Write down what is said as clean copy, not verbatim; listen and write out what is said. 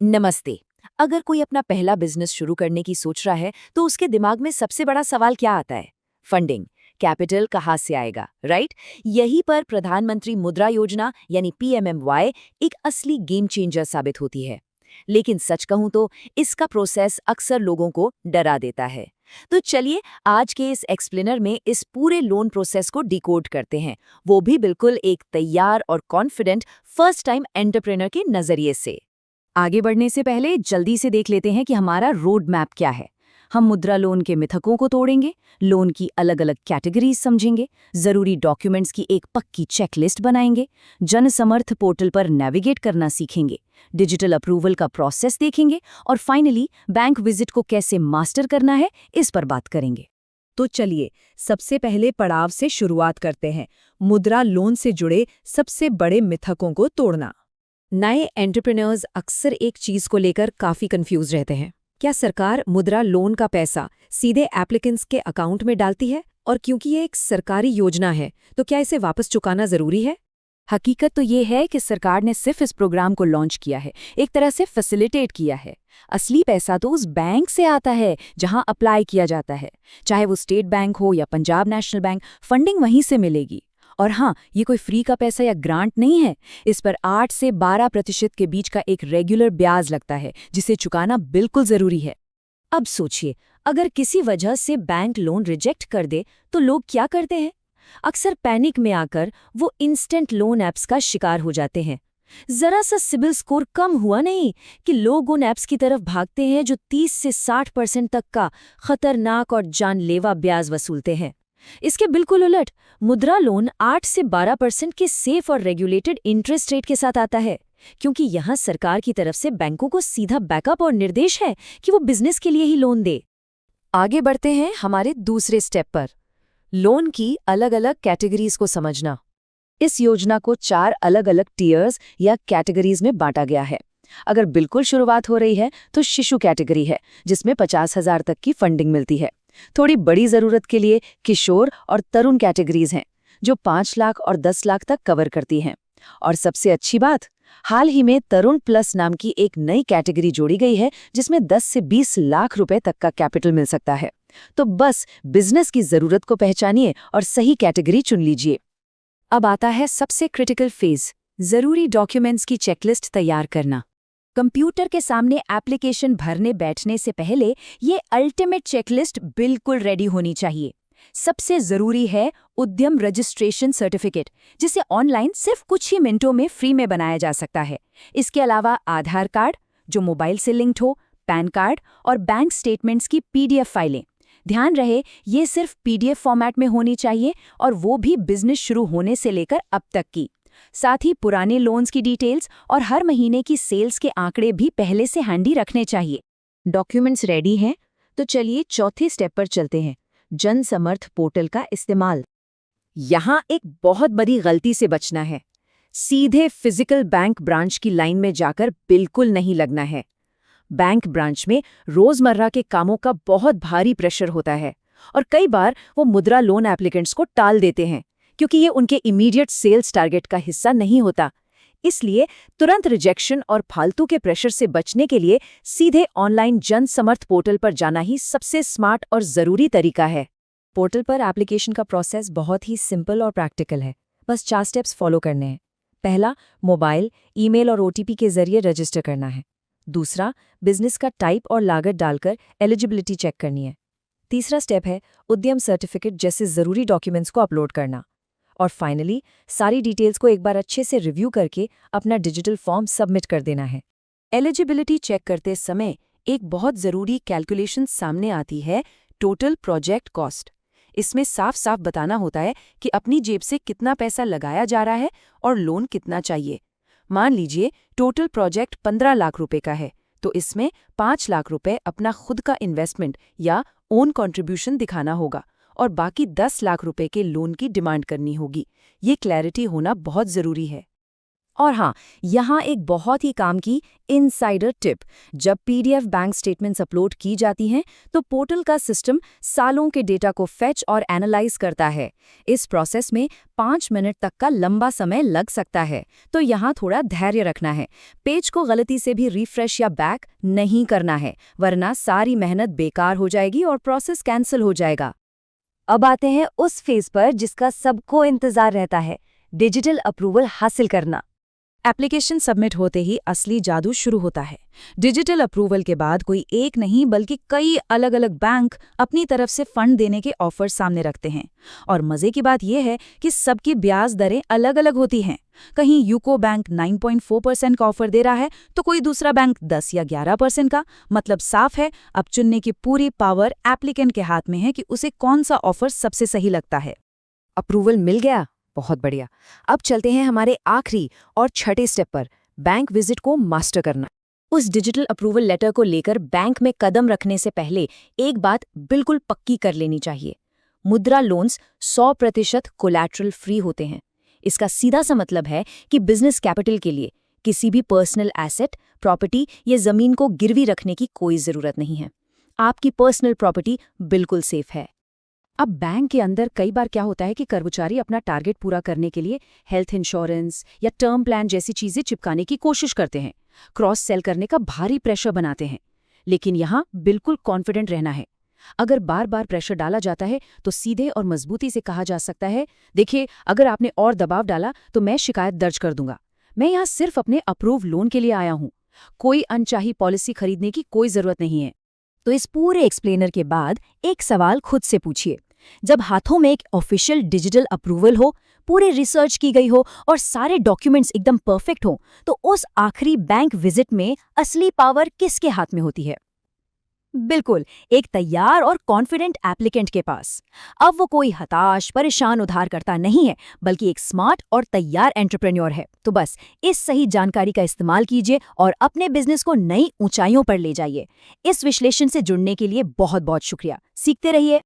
नमस्ते। अगर कोई अपना पहला बिजनेस शुरू करने की सोच रहा है तो उसके दिमाग में सबसे बड़ा सवाल क्या आता है? फंडिंग, कैपिटल कहाँ से आएगा, राइट? यहीं पर प्रधानमंत्री मुद्रा योजना यानी पीएमएमवाई एक असली गेम चेंजर साबित होती है। लेकिन सच कहूं तो इसका प्रोसेस अक्सर लोगों को डरा देता है। तो चलिए आज के इस एक्सप्लेनर में इस पूरे लोन प्रोसेस को डिकोड करते हैं, वो भी बिल्कुल एक तैयार और कॉन्फिडेंट फर्स्ट टाइम एंटरप्रेन्योर के नजरिए से। आगे बढ़ने से पहले जल्दी से देख लेते हैं कि हमारा रोड मैप क्या है। हम मुद्रा लोन के मिथकों को तोड़ेंगे, लोन की अलग अलग कैटेगरीज समझेंगे, जरूरी डॉक्यूमेंट्स की एक पक्की चेकलिस्ट बनाएंगे, जन समर्थ पोर्टल पर नेविगेट करना सीखेंगे, डिजिटल अप्रूवल का प्रोसेस देखेंगे और फाइनली बैंक विजिट को कैसे मास्टर करना है इस पर बात करेंगे। तो चलिए सबसे पहले पड़ाव से शुरुआत करते हैं, मुद्रा लोन से जुड़े सबसे बड़े मिथकों को तोड़ना। नए एंटरप्रेन्योर्स अक्सर एक चीज को लेकर काफी कंफ्यूज रहते हैं। क्या सरकार मुद्रा लोन का पैसा सीधे एप्लीकेंट्स के अकाउंट में डालती है? और क्योंकि ये एक सरकारी योजना है तो क्या इसे वापस चुकाना जरूरी है? हकीकत तो ये है कि सरकार ने सिर्फ इस प्रोग्राम को लॉन्च किया है, एक तरह से फैसिलिटेट किया है। असली पैसा तो उस बैंक से आता है जहां अप्लाई किया जाता है, चाहे वो स्टेट बैंक हो या पंजाब नेशनल बैंक, फंडिंग वहीं से मिलेगी। और हाँ, ये कोई फ्री का पैसा या ग्रांट नहीं है। इस पर 8 से 12% के बीच का एक रेगुलर ब्याज लगता है, जिसे चुकाना बिल्कुल जरूरी है। अब सोचिए, अगर किसी वजह से बैंक लोन रिजेक्ट कर दे तो लोग क्या करते हैं? अक्सर पैनिक में आकर वो इंस्टेंट लोन ऐप्स का शिकार हो जाते हैं। जरा सा सिबिल स्कोर कम हुआ नहीं कि लोग उन ऐप्स की तरफ भागते हैं जो 30 से 60% तक का खतरनाक और जानलेवा ब्याज वसूलते हैं। इसके बिल्कुल उलट, मुद्रा लोन 8 से 12% के सेफ और रेगुलेटेड इंटरेस्ट रेट के साथ आता है, क्योंकि यहाँ सरकार की तरफ से बैंकों को सीधा बैकअप और निर्देश है कि वो बिजनेस के लिए ही लोन दे। आगे बढ़ते हैं हमारे दूसरे स्टेप पर, लोन की अलग अलग कैटेगरीज को समझना। इस योजना को 4 अलग अलग टियर्स या कैटेगरीज में बांटा गया है। अगर बिल्कुल शुरुआत हो रही है तो शिशु कैटेगरी है, जिसमें 50,000 तक की फंडिंग मिलती है। थोड़ी बड़ी जरूरत के लिए किशोर और तरुण कैटेगरीज हैं, जो 5 लाख और 10 लाख तक कवर करती हैं। और सबसे अच्छी बात, हाल ही में तरुण प्लस नाम की एक नई कैटेगरी जोड़ी गई है, जिसमें 10 से 20 लाख रुपए तक का कैपिटल मिल सकता है। तो बस बिजनेस की जरूरत को पहचानिए और सही कैटेगरी चुन लीजिए। अब आता है सबसे क्रिटिकल फेज, जरूरी डॉक्यूमेंट्स की चेकलिस्ट तैयार करना। कंप्यूटर के सामने एप्लीकेशन भरने बैठने से पहले ये अल्टीमेट चेकलिस्ट बिल्कुल रेडी होनी चाहिए। सबसे जरूरी है उद्यम रजिस्ट्रेशन सर्टिफिकेट, जिसे ऑनलाइन सिर्फ कुछ ही मिनटों में फ्री में बनाया जा सकता है। इसके अलावा आधार कार्ड, जो मोबाइल से लिंक्ड हो, पैन कार्ड और बैंक स्टेटमेंट्स की पीडीएफ फाइलें। ध्यान रहे, ये सिर्फ पीडीएफ फॉर्मेट में होनी चाहिए और वो भी बिजनेस शुरू होने से लेकर अब तक की। साथ ही पुराने लोन्स की डिटेल्स और हर महीने की सेल्स के आंकड़े भी पहले से हैंडी रखने चाहिए। डॉक्यूमेंट्स रेडी हैं तो चलिए चौथे स्टेप पर चलते हैं, जन समर्थ पोर्टल का इस्तेमाल। यहाँ एक बहुत बड़ी गलती से बचना है। सीधे फिजिकल बैंक ब्रांच की लाइन में जाकर बिल्कुल नहीं लगना है। बैंक ब्रांच में रोजमर्रा के कामों का बहुत भारी प्रेशर होता है और कई बार वो मुद्रा लोन एप्लीकेंट्स को टाल देते हैं, क्योंकि ये उनके इमीडिएट सेल्स टारगेट का हिस्सा नहीं होता। इसलिए तुरंत रिजेक्शन और फालतू के प्रेशर से बचने के लिए सीधे ऑनलाइन जन समर्थ पोर्टल पर जाना ही सबसे स्मार्ट और ज़रूरी तरीका है। पोर्टल पर एप्लीकेशन का प्रोसेस बहुत ही सिंपल और प्रैक्टिकल है। बस 4 स्टेप्स फॉलो करने हैं। पहला, मोबाइल, ईमेल और ओटीपी के जरिए रजिस्टर करना है। दूसरा, बिजनेस का टाइप और लागत डालकर एलिजिबिलिटी चेक करनी है। तीसरा स्टेप है उद्यम सर्टिफिकेट जैसे ज़रूरी डॉक्यूमेंट्स को अपलोड करना। और फाइनली, सारी डिटेल्स को एक बार अच्छे से रिव्यू करके अपना डिजिटल फॉर्म सबमिट कर देना है। एलिजिबिलिटी चेक करते समय एक बहुत ज़रूरी कैलकुलेशन सामने आती है, टोटल प्रोजेक्ट कॉस्ट। इसमें साफ साफ बताना होता है कि अपनी जेब से कितना पैसा लगाया जा रहा है और लोन कितना चाहिए। मान लीजिए टोटल प्रोजेक्ट 15 लाख रुपए का है, तो इसमें 5 लाख रुपए अपना खुद का इन्वेस्टमेंट या ओन कंट्रीब्यूशन दिखाना होगा और बाकी 10 लाख रुपए के लोन की डिमांड करनी होगी। ये क्लैरिटी होना बहुत ज़रूरी है। और हाँ, यहाँ एक बहुत ही काम की इनसाइडर टिप। जब पीडीएफ बैंक स्टेटमेंट्स अपलोड की जाती हैं, तो पोर्टल का सिस्टम सालों के डेटा को फेच और एनालाइज करता है। इस प्रोसेस में 5 मिनट तक का लंबा समय लग सकता है, तो यहाँ थोड़ा धैर्य रखना है। पेज को गलती से भी रिफ्रेश या बैक नहीं करना है, वरना सारी मेहनत बेकार हो जाएगी और प्रोसेस कैंसिल हो जाएगा। अब आते हैं उस फेज पर जिसका सबको इंतजार रहता है, डिजिटल अप्रूवल हासिल करना। एप्लीकेशन सबमिट होते ही असली जादू शुरू होता है। डिजिटल अप्रूवल के बाद कोई एक नहीं बल्कि कई अलग अलग बैंक अपनी तरफ से फंड देने के ऑफर सामने रखते हैं। और मजे की बात यह है कि सबकी ब्याज दरें अलग अलग होती हैं। कहीं यूको बैंक 9.4% का ऑफर दे रहा है, तो कोई दूसरा बैंक 10 या 11% का। मतलब साफ है, अब चुनने की पूरी पावर एप्लीकेंट के हाथ में है कि उसे कौन सा ऑफर सबसे सही लगता है। अप्रूवल मिल गया, बहुत बढ़िया। अब चलते हैं हमारे आखिरी और छठे स्टेप पर, बैंक विजिट को मास्टर करना। उस डिजिटल अप्रूवल लेटर को लेकर बैंक में कदम रखने से पहले एक बात बिल्कुल पक्की कर लेनी चाहिए। मुद्रा लोन्स 100% कोलैटरल फ्री होते हैं। इसका सीधा सा मतलब है कि बिजनेस कैपिटल के लिए किसी भी पर्सनल एसेट, प्रॉपर्टी या जमीन को गिरवी रखने की कोई जरूरत नहीं है। आपकी पर्सनल प्रॉपर्टी बिल्कुल सेफ है। अब बैंक के अंदर कई बार क्या होता है कि कर्मचारी अपना टारगेट पूरा करने के लिए हेल्थ इंश्योरेंस या टर्म प्लान जैसी चीजें चिपकाने की कोशिश करते हैं, क्रॉस सेल करने का भारी प्रेशर बनाते हैं। लेकिन यहाँ बिल्कुल कॉन्फिडेंट रहना है। अगर बार बार प्रेशर डाला जाता है तो सीधे और मजबूती से कहा जा सकता है, देखिए, अगर आपने और दबाव डाला तो मैं शिकायत दर्ज कर दूंगा। मैं यहाँ सिर्फ अपने अप्रूव लोन के लिए आया हूँ, कोई अनचाही पॉलिसी खरीदने की कोई जरूरत नहीं है। तो इस पूरे एक्सप्लेनर के बाद एक सवाल खुद से पूछिए, जब हाथों में एक ऑफिशियल डिजिटल अप्रूवल हो, पूरी रिसर्च की गई हो और सारे डॉक्यूमेंट्स एकदम परफेक्ट हो, तो उस आखिरी बैंक विजिट में असली पावर किसके हाथ में होती है? बिल्कुल, एक तैयार और कॉन्फिडेंट एप्लीकेंट के पास। अब वो कोई हताश, परेशान उधारकर्ता नहीं है, बल्कि एक स्मार्ट और तैयार एंटरप्रेन्योर है। तो बस इस सही जानकारी का इस्तेमाल कीजिए और अपने बिजनेस को नई ऊंचाइयों पर ले जाइए। इस विश्लेषण से जुड़ने के लिए बहुत बहुत शुक्रिया। सीखते रहिए।